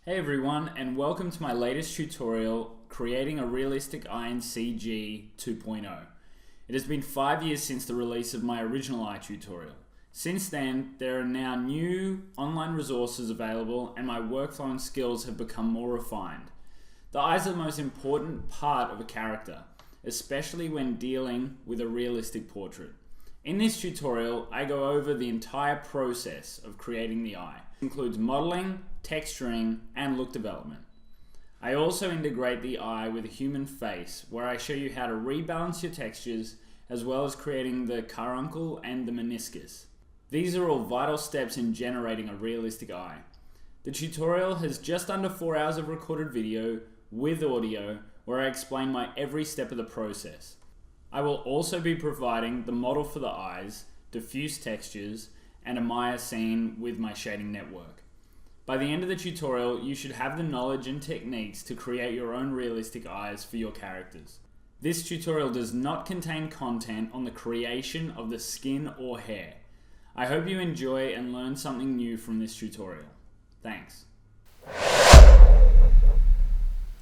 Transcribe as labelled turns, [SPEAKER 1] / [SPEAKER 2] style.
[SPEAKER 1] Hey everyone, and welcome to my latest tutorial, creating a realistic eye in CG 2.0. It has been 5 years since the release of my original eye tutorial. Since then, there are now new online resources available and my workflow and skills have become more refined. The eyes are the most important part of a character, especially when dealing with a realistic portrait. In this tutorial, I go over the entire process of creating the eye. It includes modeling, texturing, and look development. I also integrate the eye with a human face, where I show you how to rebalance your textures, as well as creating the caruncle and the meniscus. These are all vital steps in generating a realistic eye. The tutorial has just under 4 hours of recorded video with audio, where I explain my every step of the process. I will also be providing the model for the eyes, diffuse textures, and a Maya scene with my shading network. By the end of the tutorial, you should have the knowledge and techniques to create your own realistic eyes for your characters. This tutorial does not contain content on the creation of the skin or hair. I hope you enjoy and learn something new from this tutorial. Thanks.